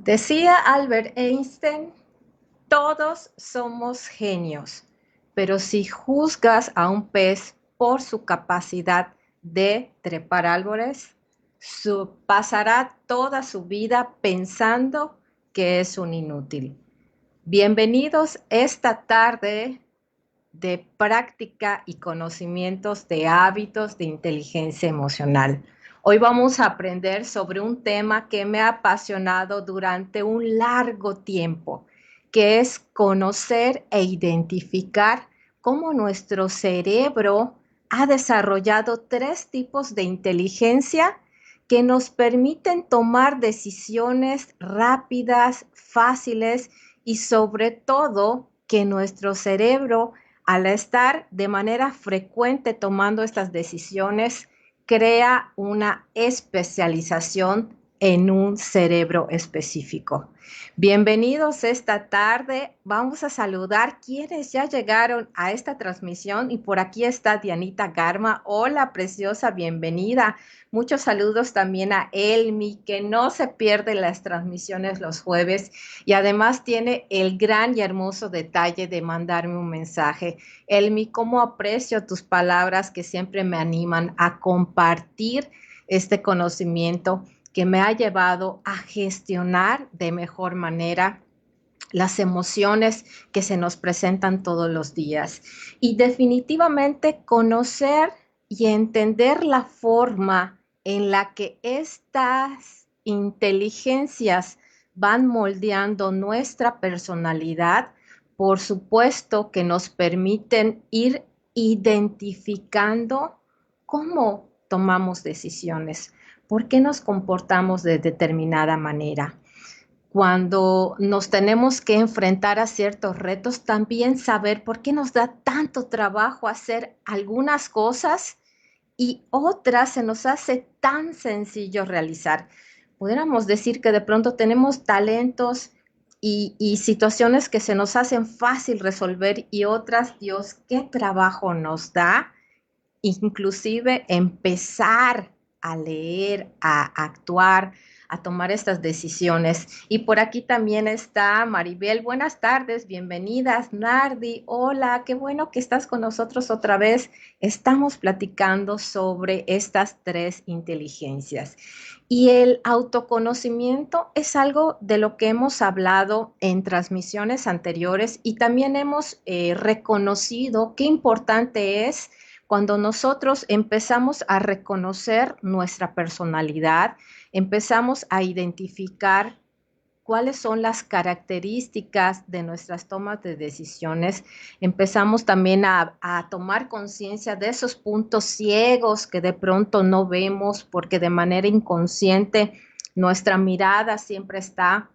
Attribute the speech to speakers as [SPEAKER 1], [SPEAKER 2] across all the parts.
[SPEAKER 1] Decía Albert Einstein, todos somos genios, pero si juzgas a un pez por su capacidad de trepar árboles, pasará toda su vida pensando que es un inútil. Bienvenidos esta tarde de práctica y conocimientos de hábitos de inteligencia emocional. Hoy vamos a aprender sobre un tema que me ha apasionado durante un largo tiempo, que es conocer e identificar cómo nuestro cerebro ha desarrollado tres tipos de inteligencia que nos permiten tomar decisiones rápidas, fáciles y sobre todo que nuestro cerebro, al estar de manera frecuente tomando estas decisiones, crea una especialización en un cerebro específico. Bienvenidos esta tarde. Vamos a saludar quienes ya llegaron a esta transmisión y por aquí está Dianita Garma. Hola, preciosa, bienvenida. Muchos saludos también a Elmi, que no se pierde las transmisiones los jueves y además tiene el gran y hermoso detalle de mandarme un mensaje. Elmi, cómo aprecio tus palabras que siempre me animan a compartir este conocimiento que me ha llevado a gestionar de mejor manera las emociones que se nos presentan todos los días. Y definitivamente conocer y entender la forma en la que estas inteligencias van moldeando nuestra personalidad, por supuesto que nos permiten ir identificando cómo tomamos decisiones, por qué nos comportamos de determinada manera. Cuando nos tenemos que enfrentar a ciertos retos, también saber por qué nos da tanto trabajo hacer algunas cosas y otras se nos hace tan sencillo realizar. Pudiéramos decir que de pronto tenemos talentos y situaciones que se nos hacen fácil resolver y otras, Dios, qué trabajo nos da, inclusive empezar a leer, a actuar, a tomar estas decisiones. Y por aquí también está Maribel. Buenas tardes, bienvenidas. Nardi, hola, qué bueno que estás con nosotros otra vez. Estamos platicando sobre estas tres inteligencias. Y el autoconocimiento es algo de lo que hemos hablado en transmisiones anteriores y también hemos reconocido qué importante es cuando nosotros empezamos a reconocer nuestra personalidad, empezamos a identificar cuáles son las características de nuestras tomas de decisiones, empezamos también a tomar conciencia de esos puntos ciegos que de pronto no vemos porque de manera inconsciente nuestra mirada siempre está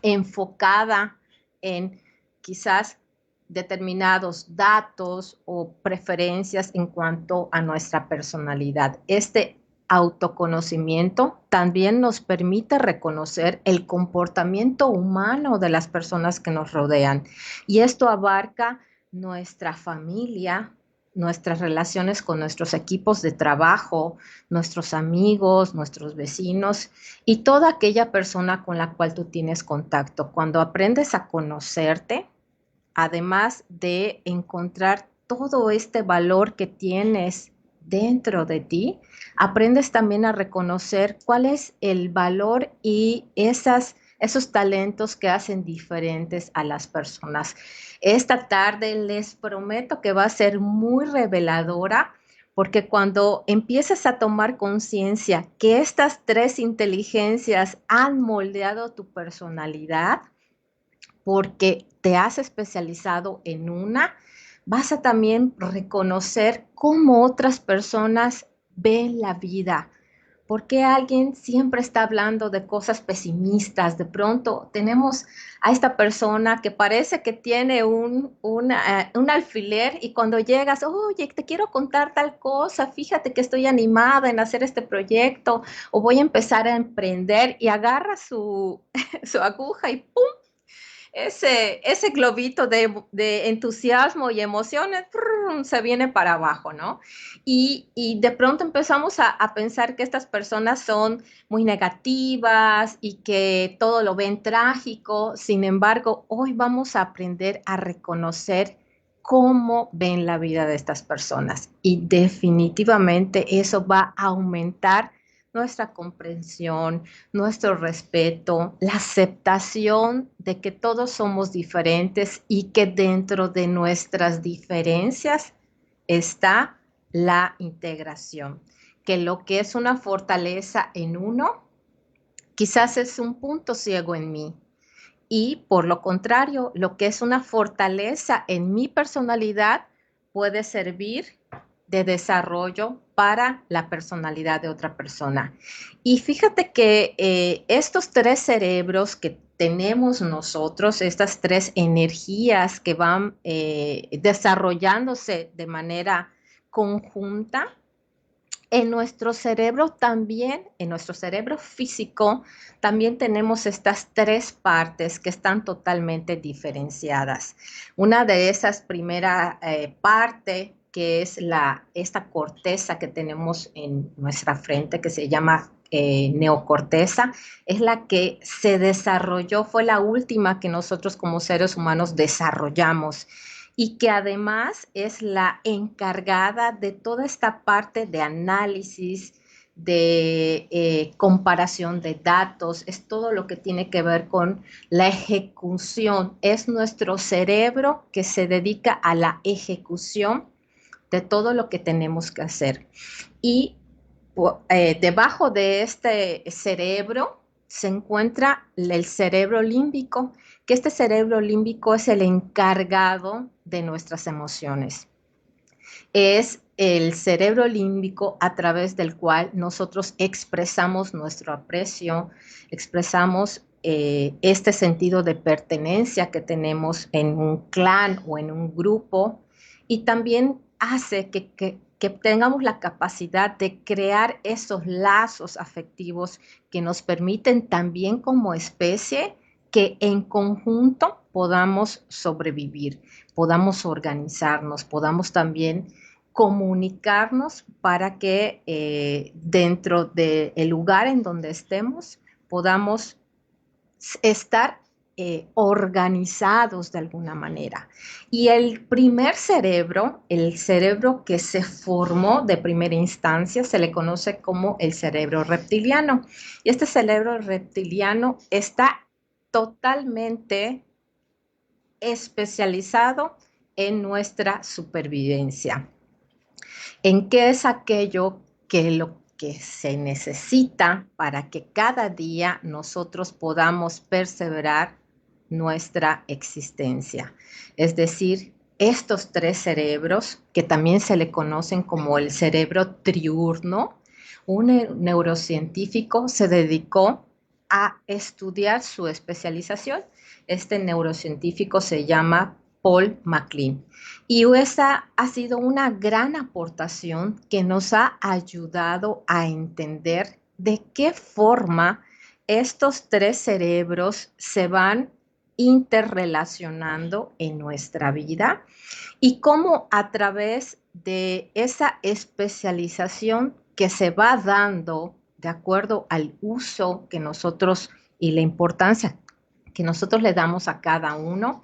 [SPEAKER 1] enfocada en quizás determinados datos o preferencias en cuanto a nuestra personalidad. Este autoconocimiento también nos permite reconocer el comportamiento humano de las personas que nos rodean. Y esto abarca nuestra familia, nuestras relaciones con nuestros equipos de trabajo, nuestros amigos, nuestros vecinos y toda aquella persona con la cual tú tienes contacto. Cuando aprendes a conocerte, además de encontrar todo este valor que tienes dentro de ti, aprendes también a reconocer cuál es el valor y esos talentos que hacen diferentes a las personas. Esta tarde les prometo que va a ser muy reveladora porque cuando empiezas a tomar conciencia que estas tres inteligencias han moldeado tu personalidad, porque te has especializado en una, vas a también reconocer cómo otras personas ven la vida. ¿Por qué alguien siempre está hablando de cosas pesimistas? De pronto tenemos a esta persona que parece que tiene un alfiler y cuando llegas, oye, te quiero contar tal cosa, fíjate que estoy animada en hacer este proyecto o voy a empezar a emprender y agarra su aguja y ¡pum! ese globito de entusiasmo y emociones se viene para abajo, ¿no? Y de pronto empezamos a pensar que estas personas son muy negativas y que todo lo ven trágico. Sin embargo, hoy vamos a aprender a reconocer cómo ven la vida de estas personas y definitivamente eso va a aumentar nuestra comprensión, nuestro respeto, la aceptación de que todos somos diferentes y que dentro de nuestras diferencias está la integración, que lo que es una fortaleza en uno, quizás es un punto ciego en mí. Y por lo contrario, lo que es una fortaleza en mi personalidad puede servir de desarrollo para la personalidad de otra persona. Y fíjate que estos tres cerebros que tenemos nosotros, estas tres energías que van desarrollándose de manera conjunta, en nuestro cerebro también, en nuestro cerebro físico, también tenemos estas tres partes que están totalmente diferenciadas. Una de esas primera parte, que es esta corteza que tenemos en nuestra frente, que se llama neocorteza, es la que se desarrolló, fue la última que nosotros como seres humanos desarrollamos y que además es la encargada de toda esta parte de análisis, de comparación de datos, es todo lo que tiene que ver con la ejecución. Es nuestro cerebro que se dedica a la ejecución de todo lo que tenemos que hacer. Y debajo de este cerebro se encuentra el cerebro límbico, que este cerebro límbico es el encargado de nuestras emociones. Es el cerebro límbico a través del cual nosotros expresamos nuestro aprecio, expresamos este sentido de pertenencia que tenemos en un clan o en un grupo y también hace que tengamos la capacidad de crear esos lazos afectivos que nos permiten también como especie que en conjunto podamos sobrevivir, podamos organizarnos, podamos también comunicarnos para que dentro del lugar en donde estemos podamos estar organizados de alguna manera. Y el primer cerebro, el cerebro que se formó de primera instancia, se le conoce como el cerebro reptiliano. Y este cerebro reptiliano está totalmente especializado en nuestra supervivencia. ¿En qué es aquello que lo que se necesita para que cada día nosotros podamos perseverar nuestra existencia? Es decir, estos tres cerebros, que también se le conocen como el cerebro triurno, un neurocientífico se dedicó a estudiar su especialización. Este neurocientífico se llama Paul MacLean. Y esa ha sido una gran aportación que nos ha ayudado a entender de qué forma estos tres cerebros se van interrelacionando en nuestra vida y cómo a través de esa especialización que se va dando de acuerdo al uso que nosotros y la importancia que nosotros le damos a cada uno,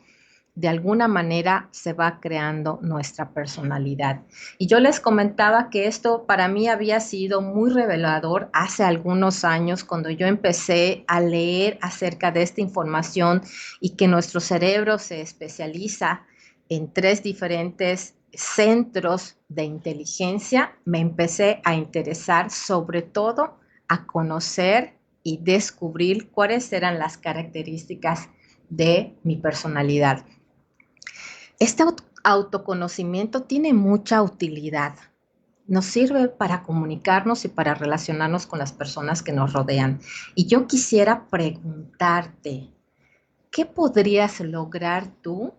[SPEAKER 1] de alguna manera se va creando nuestra personalidad. Y yo les comentaba que esto para mí había sido muy revelador hace algunos años cuando yo empecé a leer acerca de esta información y que nuestro cerebro se especializa en tres diferentes centros de inteligencia. Me empecé a interesar sobre todo a conocer y descubrir cuáles eran las características de mi personalidad. Este autoconocimiento tiene mucha utilidad. Nos sirve para comunicarnos y para relacionarnos con las personas que nos rodean. Y yo quisiera preguntarte, ¿qué podrías lograr tú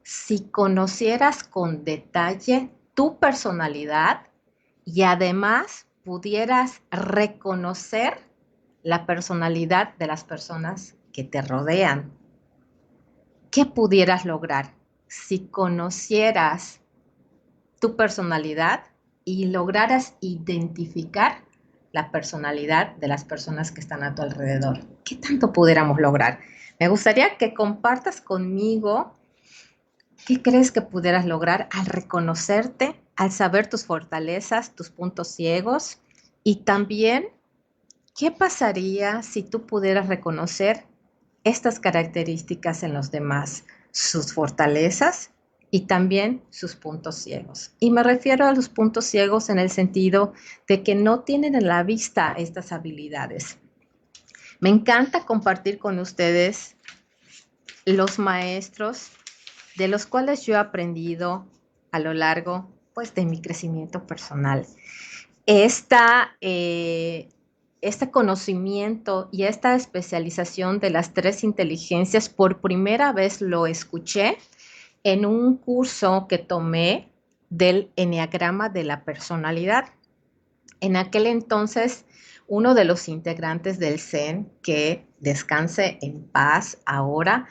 [SPEAKER 1] si conocieras con detalle tu personalidad y además pudieras reconocer la personalidad de las personas que te rodean? ¿Qué pudieras lograr si conocieras tu personalidad y lograras identificar la personalidad de las personas que están a tu alrededor? ¿Qué tanto pudiéramos lograr? Me gustaría que compartas conmigo qué crees que pudieras lograr al reconocerte, al saber tus fortalezas, tus puntos ciegos y también qué pasaría si tú pudieras reconocer estas características en los demás, sus fortalezas y también sus puntos ciegos. Y me refiero a los puntos ciegos en el sentido de que no tienen en la vista estas habilidades. Me encanta compartir con ustedes los maestros de los cuales yo he aprendido a lo largo pues, de mi crecimiento personal. Este conocimiento y esta especialización de las 3 inteligencias por primera vez lo escuché en un curso que tomé del Eneagrama de la Personalidad. En aquel entonces, uno de los integrantes del Zen, que descanse en paz ahora,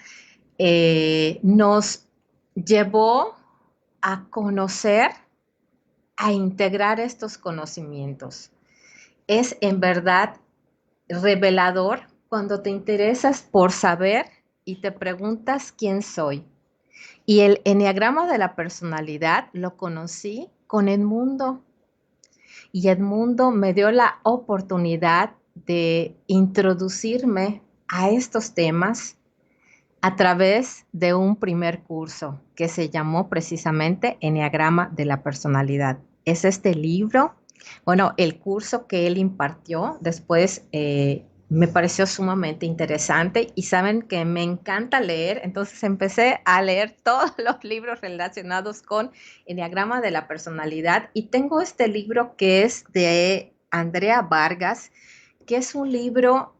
[SPEAKER 1] nos llevó a conocer, a integrar estos conocimientos. Es en verdad revelador cuando te interesas por saber y te preguntas quién soy. Y el eneagrama de la personalidad lo conocí con Edmundo. Y Edmundo me dio la oportunidad de introducirme a estos temas a través de un primer curso que se llamó precisamente Eneagrama de la Personalidad. Es este libro, bueno, el curso que él impartió después me pareció sumamente interesante y saben que me encanta leer, entonces empecé a leer todos los libros relacionados con Eneagrama de la Personalidad y tengo este libro que es de Andrea Vargas, que es un libro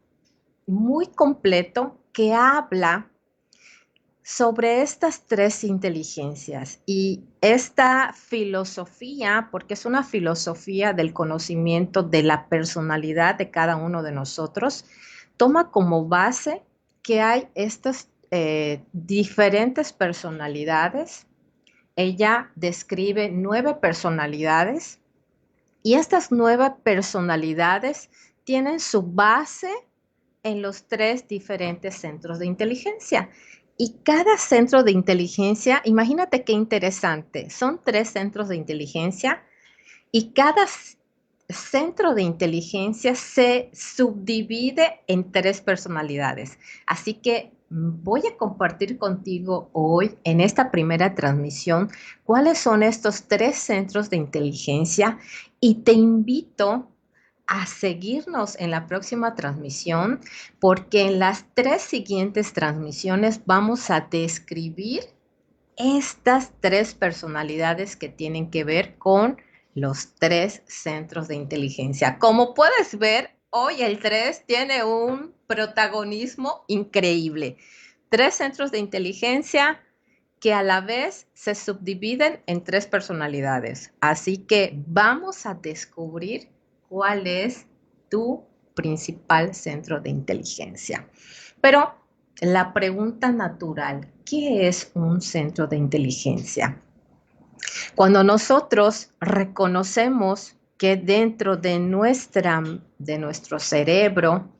[SPEAKER 1] muy completo que habla sobre estas 3 inteligencias y esta filosofía, porque es una filosofía del conocimiento de la personalidad de cada uno de nosotros, toma como base que hay estas diferentes personalidades. Ella describe 9 personalidades y estas 9 personalidades tienen su base en los 3 diferentes centros de inteligencia. Y cada centro de inteligencia, imagínate qué interesante, son 3 centros de inteligencia y cada centro de inteligencia se subdivide en 3 personalidades. Así que voy a compartir contigo hoy en esta primera transmisión cuáles son estos 3 centros de inteligencia y te invito a seguirnos en la próxima transmisión porque en las 3 siguientes transmisiones vamos a describir estas 3 personalidades que tienen que ver con los 3 centros de inteligencia. Como puedes ver, hoy el 3 tiene un protagonismo increíble. 3 centros de inteligencia que a la vez se subdividen en 3 personalidades. Así que vamos a descubrir cuál es tu principal centro de inteligencia. Pero la pregunta natural, ¿qué es un centro de inteligencia? Cuando nosotros reconocemos que dentro de nuestro cerebro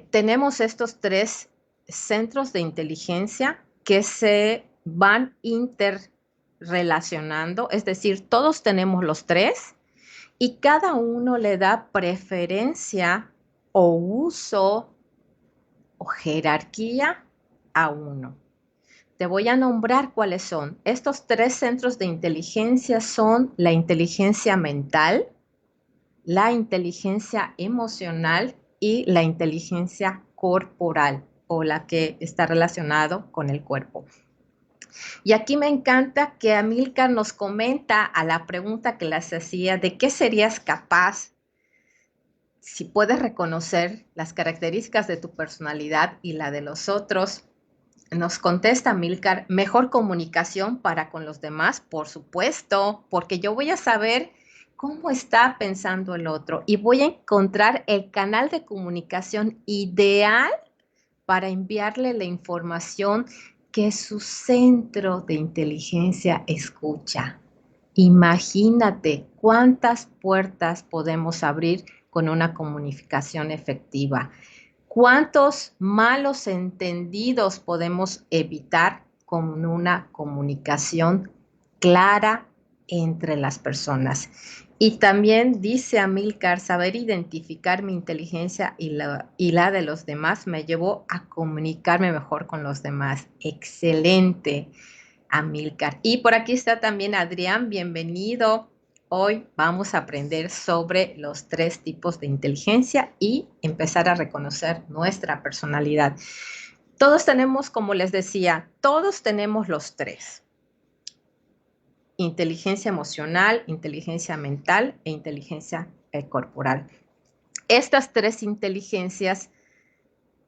[SPEAKER 1] tenemos estos 3 centros de inteligencia que se van interrelacionando, es decir, todos tenemos los 3 y cada uno le da preferencia o uso o jerarquía a uno. Te voy a nombrar cuáles son. Estos 3 centros de inteligencia son la inteligencia mental, la inteligencia emocional y la inteligencia corporal o la que está relacionado con el cuerpo. Y aquí me encanta que Amílcar nos comenta a la pregunta que les hacía de qué serías capaz si puedes reconocer las características de tu personalidad y la de los otros. Nos contesta Amílcar, mejor comunicación para con los demás, por supuesto, porque yo voy a saber cómo está pensando el otro y voy a encontrar el canal de comunicación ideal para enviarle la información que su centro de inteligencia escucha. Imagínate cuántas puertas podemos abrir con una comunicación efectiva. ¿Cuántos malos entendidos podemos evitar con una comunicación clara entre las personas? Y también dice Amílcar, saber identificar mi inteligencia y la de los demás me llevó a comunicarme mejor con los demás. Excelente, Amílcar. Y por aquí está también Adrián, bienvenido. Hoy vamos a aprender sobre los 3 tipos de inteligencia y empezar a reconocer nuestra personalidad. Todos tenemos, como les decía, todos tenemos los 3. Inteligencia emocional, inteligencia mental e inteligencia corporal. Estas 3 inteligencias,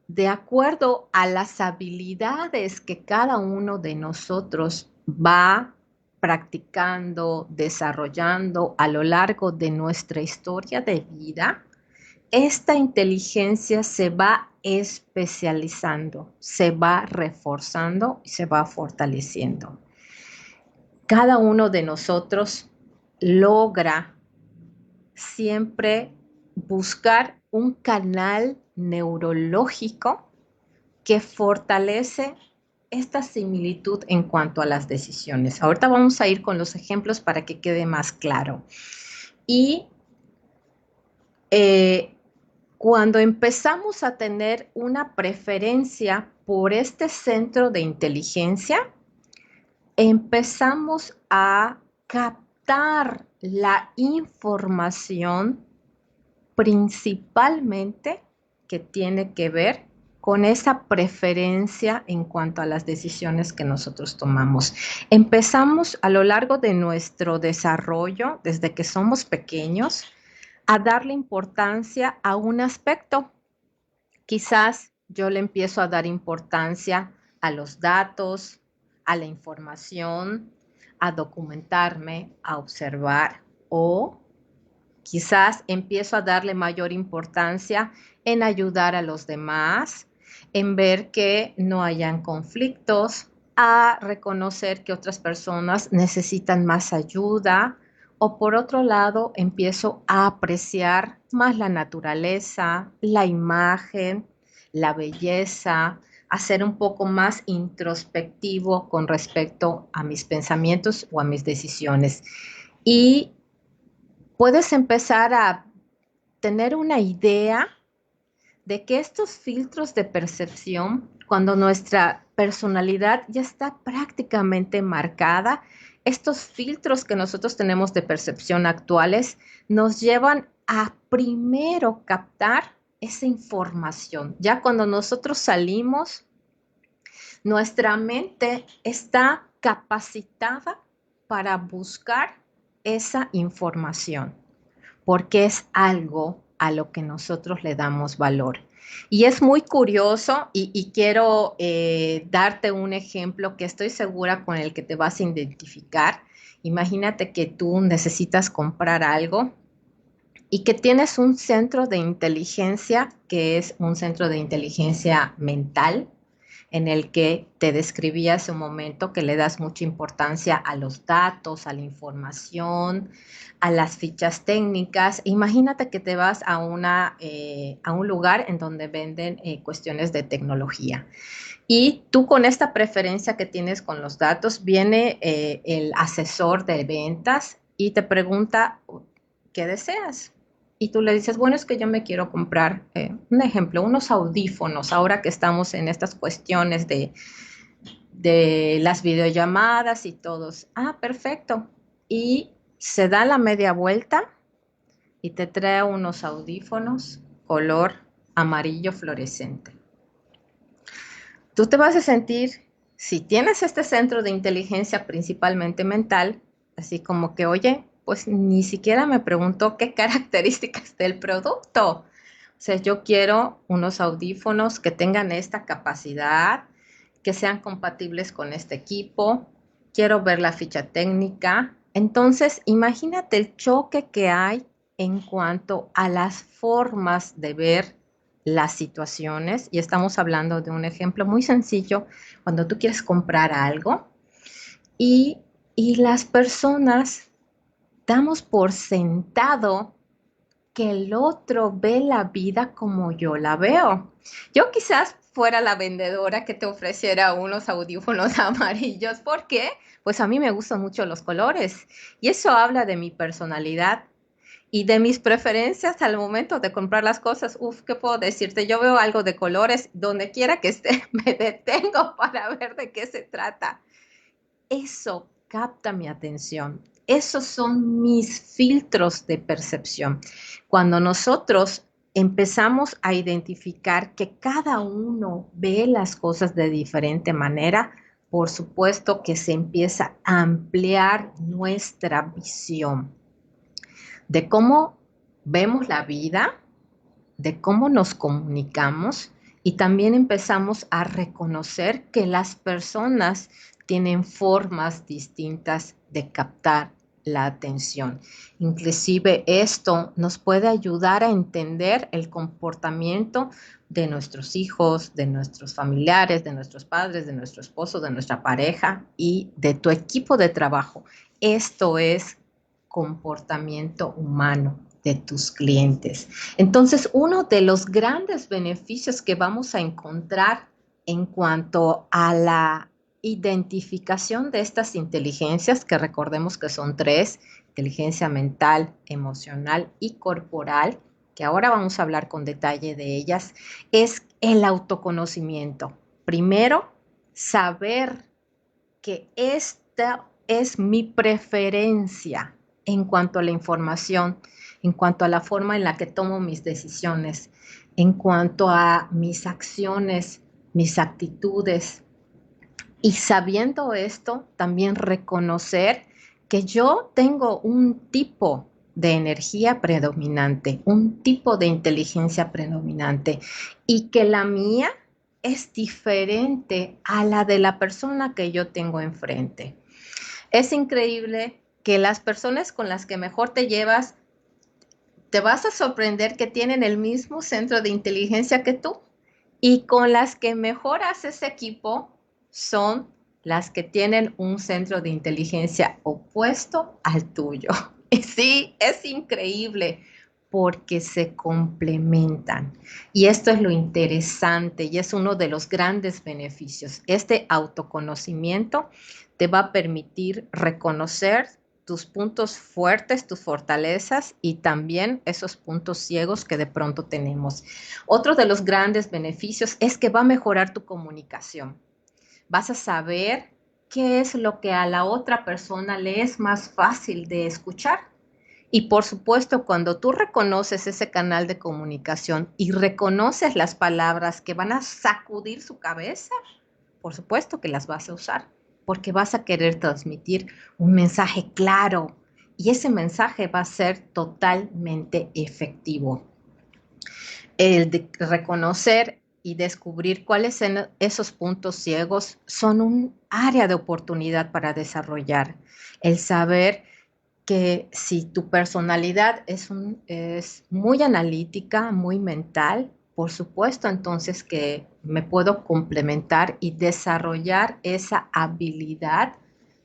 [SPEAKER 1] de acuerdo a las habilidades que cada uno de nosotros va practicando, desarrollando a lo largo de nuestra historia de vida, esta inteligencia se va especializando, se va reforzando y se va fortaleciendo. Cada uno de nosotros logra siempre buscar un canal neurológico que fortalece esta similitud en cuanto a las decisiones. Ahorita vamos a ir con los ejemplos para que quede más claro. Y cuando empezamos a tener una preferencia por este centro de inteligencia, empezamos a captar la información principalmente que tiene que ver con esa preferencia en cuanto a las decisiones que nosotros tomamos. Empezamos a lo largo de nuestro desarrollo, desde que somos pequeños, a darle importancia a un aspecto. Quizás yo le empiezo a dar importancia a los datos, a la información, a documentarme, a observar, o quizás empiezo a darle mayor importancia en ayudar a los demás, en ver que no hayan conflictos, a reconocer que otras personas necesitan más ayuda, o por otro lado empiezo a apreciar más la naturaleza, la imagen, la belleza, a ser un poco más introspectivo con respecto a mis pensamientos o a mis decisiones. Y puedes empezar a tener una idea de que estos filtros de percepción, cuando nuestra personalidad ya está prácticamente marcada, estos filtros que nosotros tenemos de percepción actuales nos llevan a primero captar esa información. Ya cuando nosotros salimos, nuestra mente está capacitada para buscar esa información, porque es algo a lo que nosotros le damos valor. Y es muy curioso y quiero darte un ejemplo que estoy segura con el que te vas a identificar. Imagínate que tú necesitas comprar algo y que tienes un centro de inteligencia que es un centro de inteligencia mental, en el que te describí hace un momento que le das mucha importancia a los datos, a la información, a las fichas técnicas. Imagínate que te vas a un lugar en donde venden cuestiones de tecnología. Y tú con esta preferencia que tienes con los datos, viene el asesor de ventas y te pregunta, ¿qué deseas? Y tú le dices, bueno, es que yo me quiero comprar, un ejemplo, unos audífonos, ahora que estamos en estas cuestiones de las videollamadas y todos. Ah, perfecto. Y se da la media vuelta y te trae unos audífonos color amarillo fluorescente. Tú te vas a sentir, si tienes este centro de inteligencia principalmente mental, así como que, oye, pues ni siquiera me preguntó qué características del producto. O sea, yo quiero unos audífonos que tengan esta capacidad, que sean compatibles con este equipo, quiero ver la ficha técnica. Entonces, imagínate el choque que hay en cuanto a las formas de ver las situaciones, y estamos hablando de un ejemplo muy sencillo, cuando tú quieres comprar algo y, y las personas damos por sentado que el otro ve la vida como yo la veo. Yo quizás fuera la vendedora que te ofreciera unos audífonos amarillos. ¿Por qué? Pues a mí me gustan mucho los colores y eso habla de mi personalidad y de mis preferencias al momento de comprar las cosas. Uf, ¿qué puedo decirte? Yo veo algo de colores, donde quiera que esté, me detengo para ver de qué se trata. Eso capta mi atención. Esos son mis filtros de percepción. Cuando nosotros empezamos a identificar que cada uno ve las cosas de diferente manera, por supuesto que se empieza a ampliar nuestra visión de cómo vemos la vida, de cómo nos comunicamos y también empezamos a reconocer que las personas tienen formas distintas de captar la atención. Inclusive esto nos puede ayudar a entender el comportamiento de nuestros hijos, de nuestros familiares, de nuestros padres, de nuestro esposo, de nuestra pareja y de tu equipo de trabajo. Esto es comportamiento humano de tus clientes. Entonces, uno de los grandes beneficios que vamos a encontrar en cuanto a la identificación de estas inteligencias, que recordemos que son tres: inteligencia mental, emocional y corporal, que ahora vamos a hablar con detalle de ellas, es el autoconocimiento. Primero, saber que esta es mi preferencia en cuanto a la información, en cuanto a la forma en la que tomo mis decisiones, en cuanto a mis acciones, mis actitudes. Y sabiendo esto, también reconocer que yo tengo un tipo de energía predominante, un tipo de inteligencia predominante y que la mía es diferente a la de la persona que yo tengo enfrente. Es increíble que las personas con las que mejor te llevas, te vas a sorprender que tienen el mismo centro de inteligencia que tú. Y con las que mejor haces equipo son las que tienen un centro de inteligencia opuesto al tuyo. Y sí, es increíble porque se complementan. Y esto es lo interesante y es uno de los grandes beneficios. Este autoconocimiento te va a permitir reconocer tus puntos fuertes, tus fortalezas y también esos puntos ciegos que de pronto tenemos. Otro de los grandes beneficios es que va a mejorar tu comunicación. Vas a saber qué es lo que a la otra persona le es más fácil de escuchar. Y por supuesto, cuando tú reconoces ese canal de comunicación y reconoces las palabras que van a sacudir su cabeza, por supuesto que las vas a usar, porque vas a querer transmitir un mensaje claro y ese mensaje va a ser totalmente efectivo. El de reconocer y descubrir cuáles son esos puntos ciegos son un área de oportunidad para desarrollar. El saber que si tu personalidad es muy analítica, muy mental, por supuesto entonces que me puedo complementar y desarrollar esa habilidad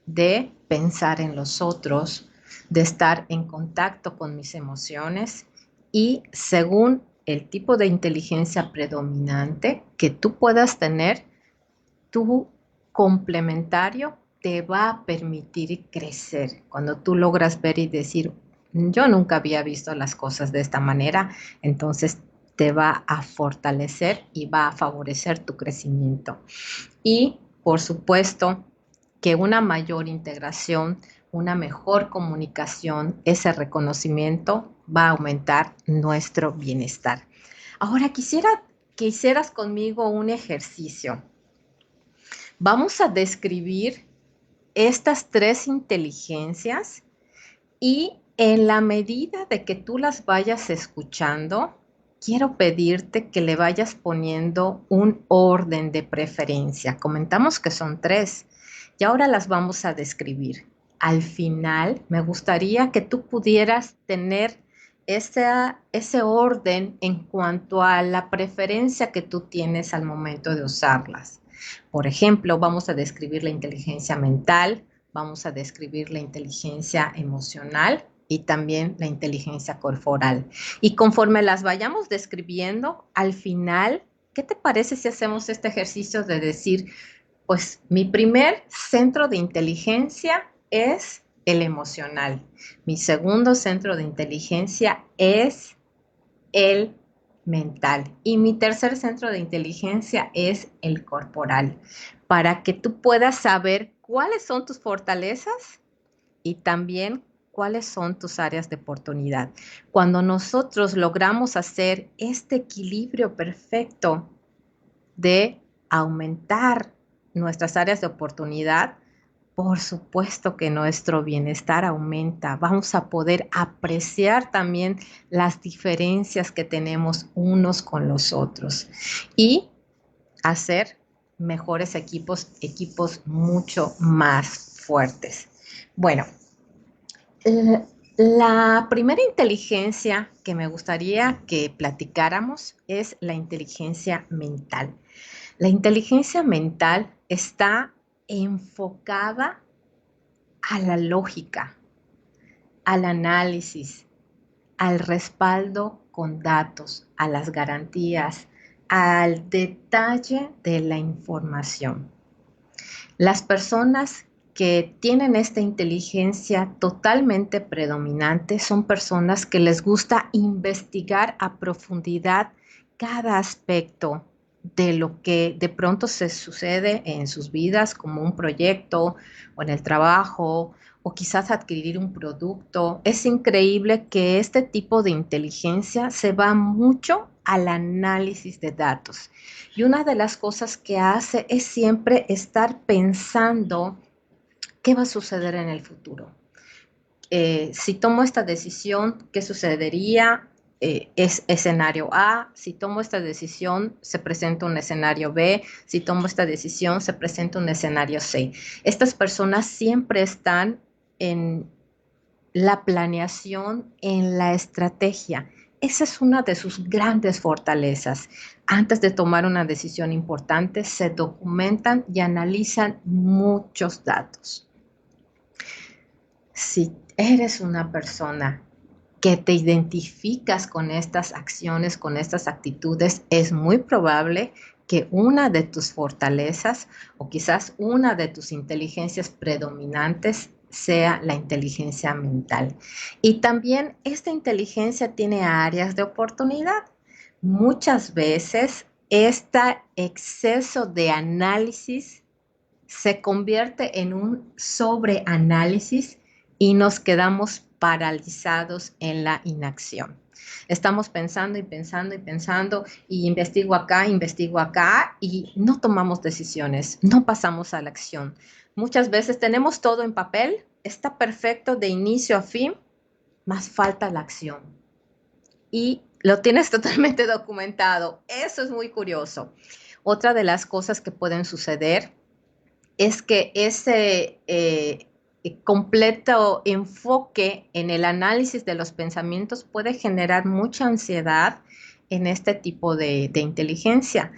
[SPEAKER 1] de pensar en los otros, de estar en contacto con mis emociones y según el tipo de inteligencia predominante que tú puedas tener, tu complementario te va a permitir crecer. Cuando tú logras ver y decir, yo nunca había visto las cosas de esta manera, entonces te va a fortalecer y va a favorecer tu crecimiento. Y, por supuesto, que una mayor integración, una mejor comunicación, ese reconocimiento va a aumentar nuestro bienestar. Ahora quisiera que hicieras conmigo un ejercicio. Vamos a describir estas tres inteligencias y en la medida de que tú las vayas escuchando, quiero pedirte que le vayas poniendo un orden de preferencia. Comentamos que son tres y ahora las vamos a describir. Al final, me gustaría que tú pudieras tener ese orden en cuanto a la preferencia que tú tienes al momento de usarlas. Por ejemplo, vamos a describir la inteligencia mental, vamos a describir la inteligencia emocional y también la inteligencia corporal. Y conforme las vayamos describiendo, al final, ¿qué te parece si hacemos este ejercicio de decir, pues mi primer centro de inteligencia es el emocional. Mi segundo centro de inteligencia es el mental. Y mi tercer centro de inteligencia es el corporal. Para que tú puedas saber cuáles son tus fortalezas y también cuáles son tus áreas de oportunidad. Cuando nosotros logramos hacer este equilibrio perfecto de aumentar nuestras áreas de oportunidad, por supuesto que nuestro bienestar aumenta. Vamos a poder apreciar también las diferencias que tenemos unos con los otros y hacer mejores equipos, equipos mucho más fuertes. Bueno, la primera inteligencia que me gustaría que platicáramos es la inteligencia mental. La inteligencia mental está enfocada a la lógica, al análisis, al respaldo con datos, a las garantías, al detalle de la información. Las personas que tienen esta inteligencia totalmente predominante son personas que les gusta investigar a profundidad cada aspecto de lo que de pronto se sucede en sus vidas, como un proyecto o en el trabajo o quizás adquirir un producto. Es increíble que este tipo de inteligencia se va mucho al análisis de datos. Y una de las cosas que hace es siempre estar pensando qué va a suceder en el futuro. Si tomo esta decisión, ¿qué sucedería? Es escenario A. Si tomo esta decisión, se presenta un escenario B. Si tomo esta decisión, se presenta un escenario C. Estas personas siempre están en la planeación, en la estrategia. Esa es una de sus grandes fortalezas. Antes de tomar una decisión importante, se documentan y analizan muchos datos. Si eres una persona que te identificas con estas acciones, con estas actitudes, es muy probable que una de tus fortalezas o quizás una de tus inteligencias predominantes sea la inteligencia mental. Y también esta inteligencia tiene áreas de oportunidad. Muchas veces este exceso de análisis se convierte en un sobreanálisis y nos quedamos paralizados en la inacción. Estamos pensando y pensando y pensando y investigo acá y no tomamos decisiones, no pasamos a la acción. Muchas veces tenemos todo en papel, está perfecto de inicio a fin, más falta la acción. Y lo tienes totalmente documentado. Eso es muy curioso. Otra de las cosas que pueden suceder es que ese completo enfoque en el análisis de los pensamientos puede generar mucha ansiedad en este tipo de inteligencia.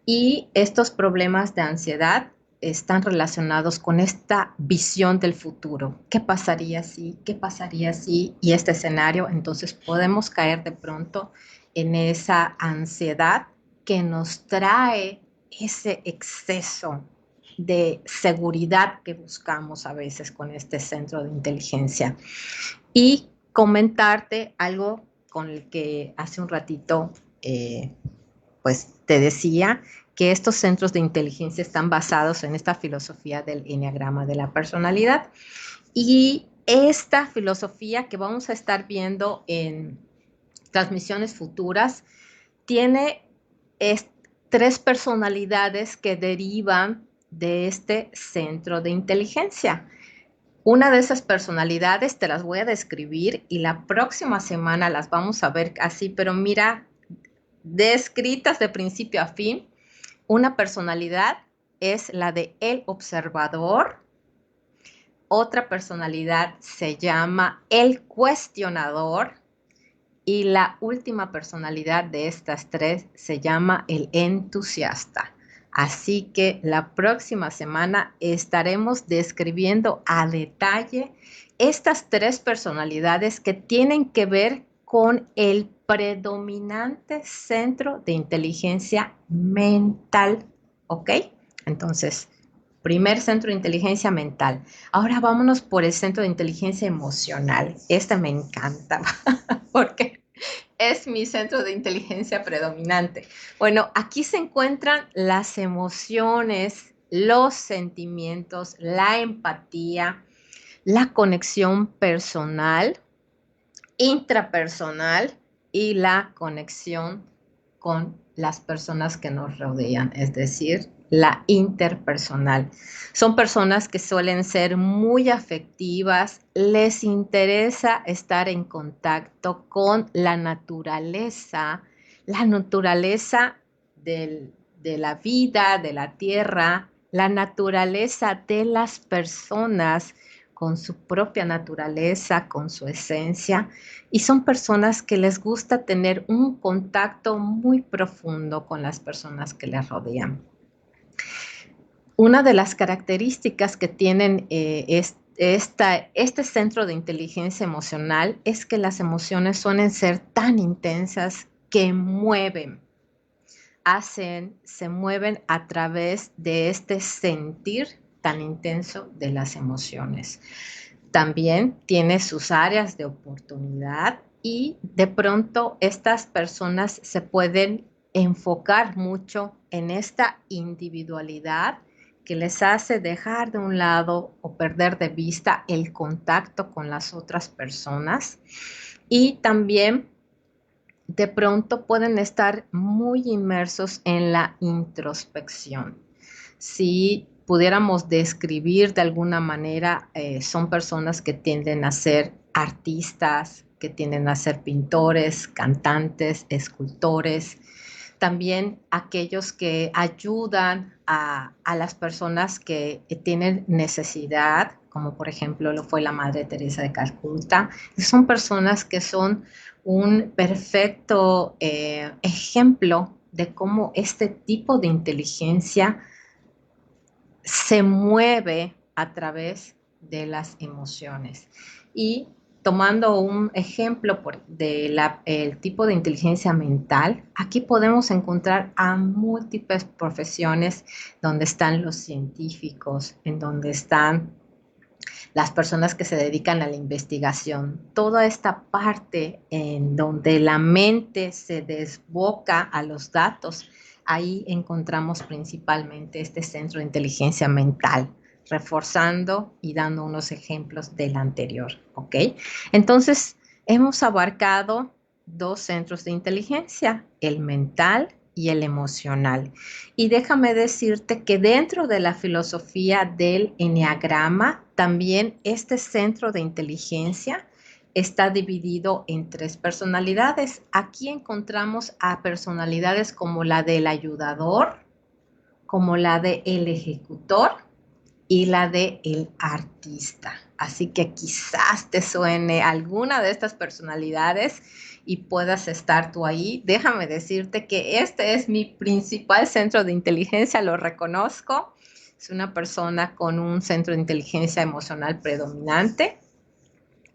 [SPEAKER 1] Y estos problemas de ansiedad están relacionados con esta visión del futuro. ¿Qué pasaría si? ¿Qué pasaría si? Y este escenario, entonces podemos caer de pronto en esa ansiedad que nos trae ese exceso de seguridad que buscamos a veces con este centro de inteligencia. Y comentarte algo con el que hace un ratito pues te decía que estos centros de inteligencia están basados en esta filosofía del enneagrama de la personalidad. Y esta filosofía que vamos a estar viendo en transmisiones futuras tiene tres personalidades que derivan de este centro de inteligencia. Una de esas personalidades te las voy a describir y la próxima semana las vamos a ver así, pero mira, descritas de principio a fin. Una personalidad es la de el observador. Otra personalidad se llama el cuestionador Y la última personalidad de estas tres se llama el entusiasta. Así que la próxima semana estaremos describiendo a detalle estas tres personalidades que tienen que ver con el predominante centro de inteligencia mental. ¿Ok? Entonces, primer centro de inteligencia mental. Ahora vámonos por el centro de inteligencia emocional. Este me encanta porque es mi centro de inteligencia predominante. Bueno, aquí se encuentran las emociones, los sentimientos, la empatía, la conexión personal, intrapersonal y la conexión con las personas que nos rodean, es decir, la interpersonal. Son personas que suelen ser muy afectivas, les interesa estar en contacto con la naturaleza de la vida, de la tierra, la naturaleza de las personas con su propia naturaleza, con su esencia, y son personas que les gusta tener un contacto muy profundo con las personas que les rodean. Una de las características que tienen este centro de inteligencia emocional es que las emociones suelen ser tan intensas que se mueven a través de este sentir tan intenso de las emociones. También tiene sus áreas de oportunidad y de pronto estas personas se pueden enfocar mucho en esta individualidad que les hace dejar de un lado o perder de vista el contacto con las otras personas, y también de pronto pueden estar muy inmersos en la introspección. Si pudiéramos describir de alguna manera, son personas que tienden a ser artistas, que tienden a ser pintores, cantantes, escultores, también aquellos que ayudan a las personas que tienen necesidad, como por ejemplo lo fue la Madre Teresa de Calcuta. Son personas que son un perfecto ejemplo de cómo este tipo de inteligencia se mueve a través de las emociones. Y tomando un ejemplo del tipo de inteligencia mental, aquí podemos encontrar a múltiples profesiones donde están los científicos, en donde están las personas que se dedican a la investigación, toda esta parte en donde la mente se desboca a los datos. Ahí encontramos principalmente este centro de inteligencia mental, reforzando y dando unos ejemplos del anterior, ¿ok? Entonces, hemos abarcado dos centros de inteligencia, el mental y el emocional. Y déjame decirte que dentro de la filosofía del eneagrama, también este centro de inteligencia está dividido en tres personalidades. Aquí encontramos a personalidades como la del ayudador, como la del ejecutor y la del artista. Así que quizás te suene alguna de estas personalidades y puedas estar tú ahí. Déjame decirte que este es mi principal centro de inteligencia, lo reconozco. Es una persona con un centro de inteligencia emocional predominante.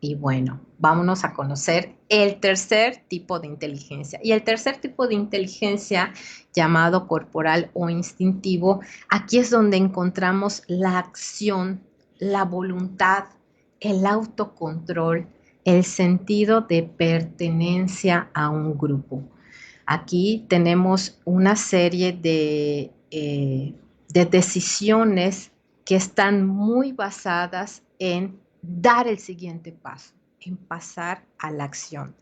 [SPEAKER 1] Y bueno, vámonos a conocer el tercer tipo de inteligencia. Y el tercer tipo de inteligencia, llamado corporal o instintivo, aquí es donde encontramos la acción, la voluntad, el autocontrol, el sentido de pertenencia a un grupo. Aquí tenemos una serie de decisiones que están muy basadas en dar el siguiente paso, en pasar a la acción.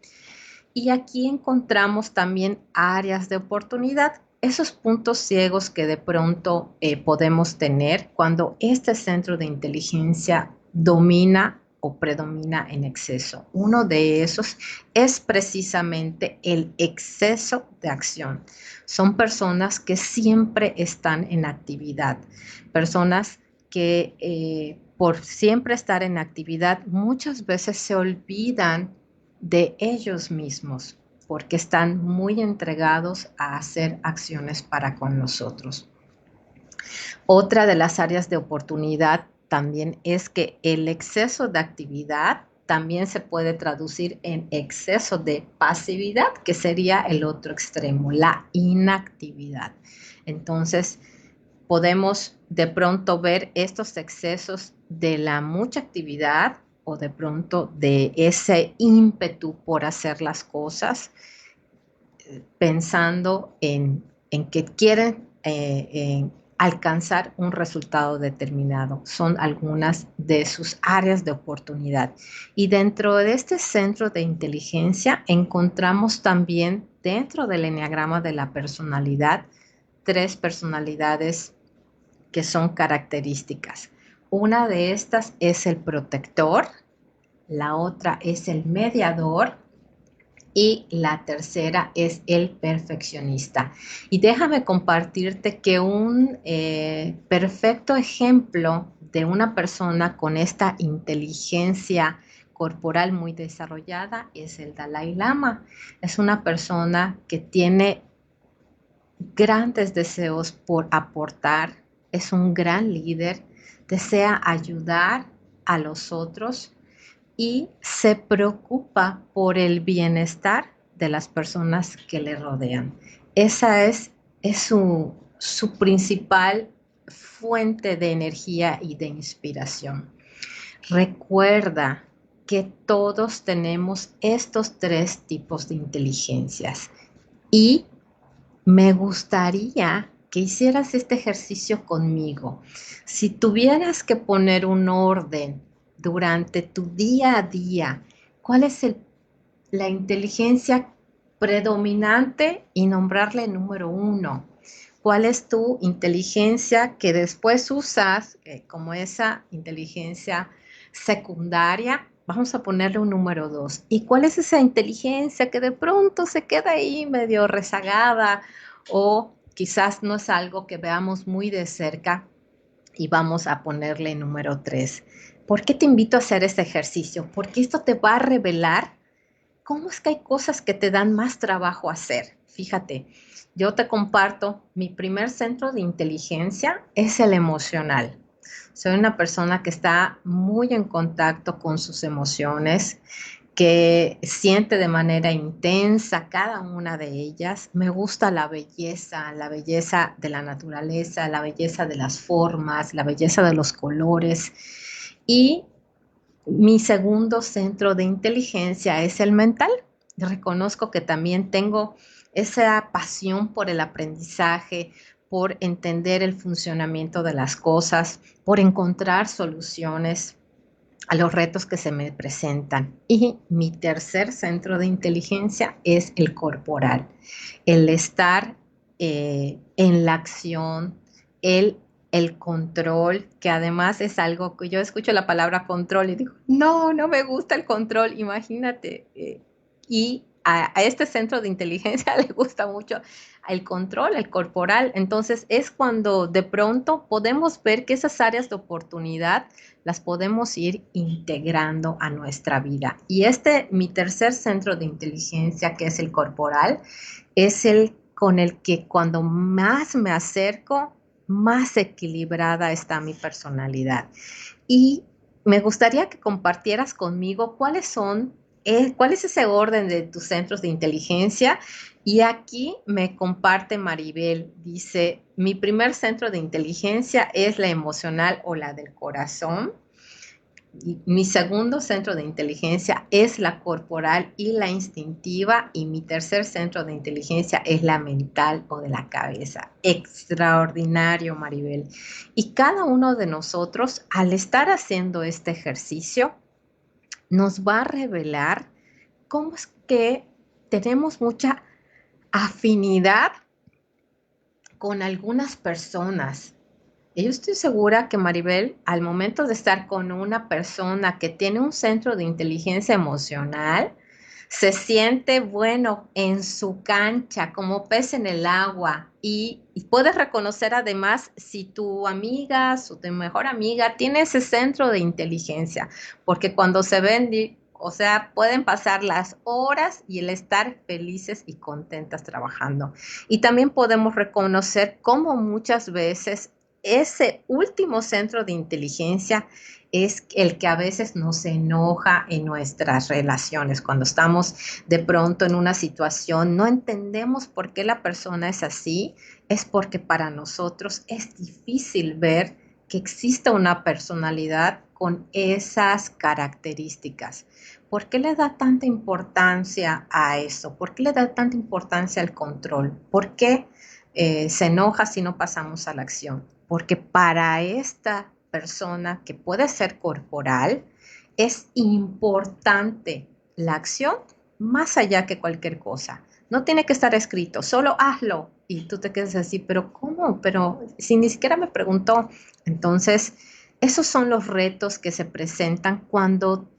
[SPEAKER 1] Y aquí encontramos también áreas de oportunidad, esos puntos ciegos que de pronto podemos tener cuando este centro de inteligencia domina o predomina en exceso. Uno de esos es precisamente el exceso de acción. Son personas que siempre están en actividad, personas que por siempre estar en actividad muchas veces se olvidan de ellos mismos, porque están muy entregados a hacer acciones para con nosotros. Otra de las áreas de oportunidad también es que el exceso de actividad también se puede traducir en exceso de pasividad, que sería el otro extremo, la inactividad. Entonces, podemos de pronto ver estos excesos de la mucha actividad o de pronto de ese ímpetu por hacer las cosas, pensando en que quieren alcanzar un resultado determinado. Son algunas de sus áreas de oportunidad. Y dentro de este centro de inteligencia encontramos también dentro del eneagrama de la personalidad 3 personalidades que son características. Una de estas es el protector, la otra es el mediador y la tercera es el perfeccionista. Y déjame compartirte que un perfecto ejemplo de una persona con esta inteligencia corporal muy desarrollada es el Dalai Lama. Es una persona que tiene grandes deseos por aportar, es un gran líder, desea ayudar a los otros y se preocupa por el bienestar de las personas que le rodean. Esa es su principal fuente de energía y de inspiración. Recuerda que todos tenemos estos 3 tipos de inteligencias y me gustaría que hicieras este ejercicio conmigo. Si tuvieras que poner un orden durante tu día a día, ¿cuál es la inteligencia predominante y nombrarle número 1? ¿Cuál es tu inteligencia que después usas como esa inteligencia secundaria? Vamos a ponerle un número 2. ¿Y cuál es esa inteligencia que de pronto se queda ahí medio rezagada o quizás no es algo que veamos muy de cerca y vamos a ponerle número 3? ¿Por qué te invito a hacer este ejercicio? Porque esto te va a revelar cómo es que hay cosas que te dan más trabajo hacer. Fíjate, yo te comparto, mi primer centro de inteligencia es el emocional. Soy una persona que está muy en contacto con sus emociones, que siente de manera intensa cada una de ellas. Me gusta la belleza de la naturaleza, la belleza de las formas, la belleza de los colores. Y mi segundo centro de inteligencia es el mental. Reconozco que también tengo esa pasión por el aprendizaje, por entender el funcionamiento de las cosas, por encontrar soluciones a los retos que se me presentan. Y mi tercer centro de inteligencia es el corporal, el estar en la acción, el control, que además es algo que yo escucho la palabra control y digo, no, no me gusta el control, imagínate. Y a este centro de inteligencia le gusta mucho el control, el corporal. Entonces es cuando de pronto podemos ver que esas áreas de oportunidad las podemos ir integrando a nuestra vida. Y mi tercer centro de inteligencia, que es el corporal, es el con el que cuando más me acerco, más equilibrada está mi personalidad. Y me gustaría que compartieras conmigo cuál es ese orden de tus centros de inteligencia. Y aquí me comparte Maribel, dice, mi primer centro de inteligencia es la emocional o la del corazón. Mi segundo centro de inteligencia es la corporal y la instintiva, y mi tercer centro de inteligencia es la mental o de la cabeza. Extraordinario, Maribel. Y cada uno de nosotros, al estar haciendo este ejercicio, nos va a revelar cómo es que tenemos mucha afinidad con algunas personas. Y yo estoy segura que Maribel, al momento de estar con una persona que tiene un centro de inteligencia emocional, se siente, bueno, en su cancha, como pez en el agua. Y puedes reconocer además si tu amiga, tu mejor amiga, tiene ese centro de inteligencia, porque cuando se ven, O sea, pueden pasar las horas y el estar felices y contentas trabajando. Y también podemos reconocer cómo muchas veces ese último centro de inteligencia es el que a veces nos enoja en nuestras relaciones. Cuando estamos de pronto en una situación, no entendemos por qué la persona es así, es porque para nosotros es difícil ver que exista una personalidad con esas características. ¿Por qué le da tanta importancia a eso? ¿Por qué le da tanta importancia al control? ¿Por qué se enoja si no pasamos a la acción? Porque para esta persona que puede ser corporal, es importante la acción más allá que cualquier cosa. No tiene que estar escrito, solo hazlo. Y tú te quedas así, pero ¿cómo? Pero si ni siquiera me preguntó. Entonces, esos son los retos que se presentan cuando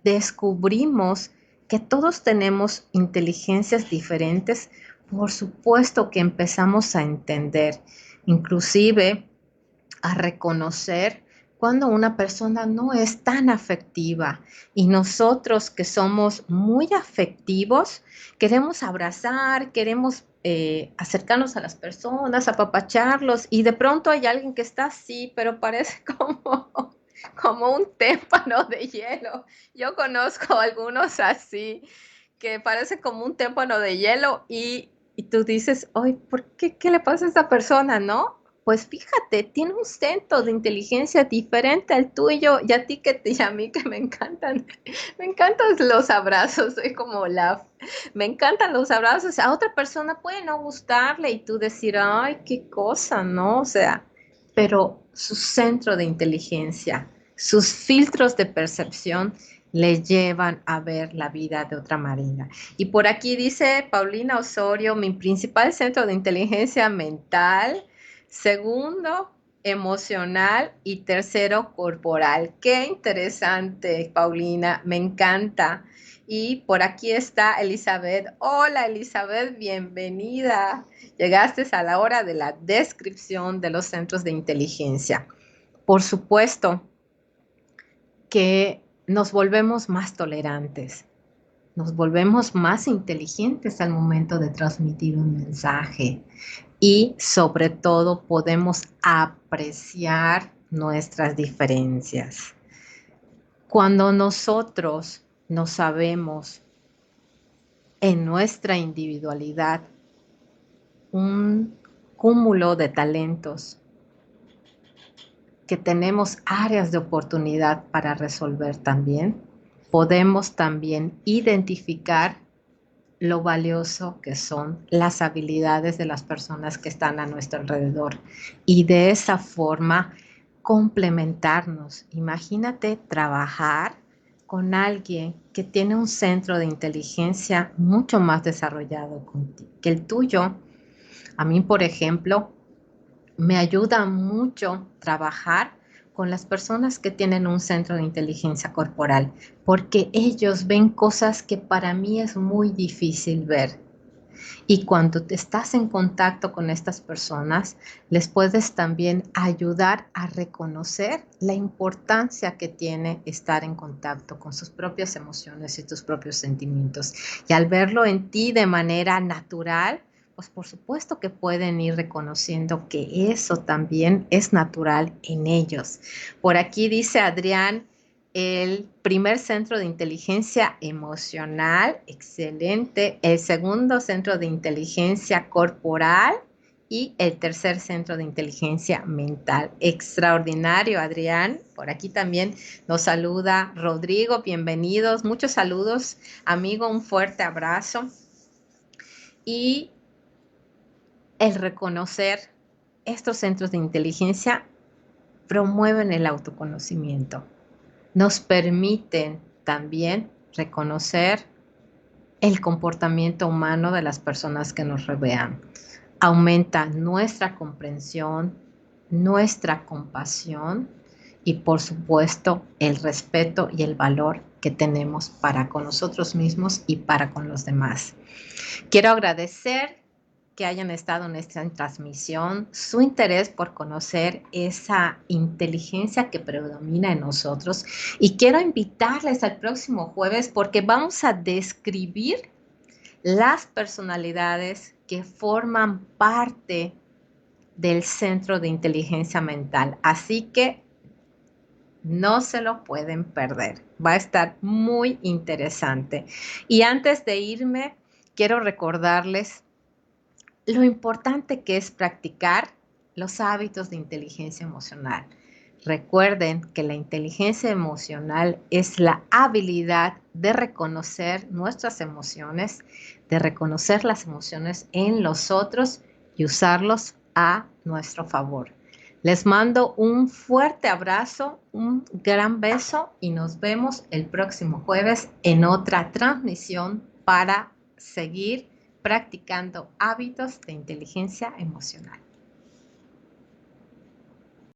[SPEAKER 1] descubrimos que todos tenemos inteligencias diferentes. Por supuesto que empezamos a entender, inclusive a reconocer cuando una persona no es tan afectiva y nosotros que somos muy afectivos, queremos abrazar, queremos acercarnos a las personas, apapacharlos y de pronto hay alguien que está así, pero parece como un témpano de hielo. Yo conozco algunos así, que parece como un témpano de hielo y tú dices, ay, ¿por qué? ¿Qué le pasa a esta persona, no? Pues fíjate, tiene un centro de inteligencia diferente al tuyo y a ti y a mí que me encantan los abrazos, soy como me encantan los abrazos, a otra persona puede no gustarle y tú decir, ay, qué cosa, ¿no? O sea, pero su centro de inteligencia, sus filtros de percepción le llevan a ver la vida de otra manera. Y por aquí dice Paulina Osorio, mi principal centro de inteligencia mental, segundo, emocional y tercero, corporal. Qué interesante, Paulina, me encanta. Y por aquí está Elizabeth. Hola, Elizabeth, bienvenida. Llegaste a la hora de la descripción de los centros de inteligencia. Por supuesto que nos volvemos más tolerantes, nos volvemos más inteligentes al momento de transmitir un mensaje y sobre todo podemos apreciar nuestras diferencias. Cuando nosotros nos sabemos en nuestra individualidad un cúmulo de talentos, que tenemos áreas de oportunidad para resolver también, podemos también identificar lo valioso que son las habilidades de las personas que están a nuestro alrededor y de esa forma complementarnos. Imagínate trabajar con alguien que tiene un centro de inteligencia mucho más desarrollado que el tuyo. A mí, por ejemplo, me ayuda mucho trabajar con las personas que tienen un centro de inteligencia corporal, porque ellos ven cosas que para mí es muy difícil ver. Y cuando te estás en contacto con estas personas, les puedes también ayudar a reconocer la importancia que tiene estar en contacto con sus propias emociones y tus propios sentimientos. Y al verlo en ti de manera natural, pues por supuesto que pueden ir reconociendo que eso también es natural en ellos. Por aquí dice Adrián, el primer centro de inteligencia emocional, excelente. El segundo centro de inteligencia corporal y el tercer centro de inteligencia mental. Extraordinario, Adrián. Por aquí también nos saluda Rodrigo. Bienvenidos. Muchos saludos, amigo. Un fuerte abrazo. Y el reconocer estos centros de inteligencia promueven el autoconocimiento. Nos permiten también reconocer el comportamiento humano de las personas que nos rodean. Aumenta nuestra comprensión, nuestra compasión y por supuesto el respeto y el valor que tenemos para con nosotros mismos y para con los demás. Quiero agradecer que hayan estado en esta transmisión, su interés por conocer esa inteligencia que predomina en nosotros. Y quiero invitarles al próximo jueves porque vamos a describir las personalidades que forman parte del Centro de Inteligencia Mental. Así que no se lo pueden perder. Va a estar muy interesante. Y antes de irme, quiero recordarles lo importante que es practicar los hábitos de inteligencia emocional. Recuerden que la inteligencia emocional es la habilidad de reconocer nuestras emociones, de reconocer las emociones en los otros y usarlos a nuestro favor. Les mando un fuerte abrazo, un gran beso y nos vemos el próximo jueves en otra transmisión para seguir practicando hábitos de inteligencia emocional.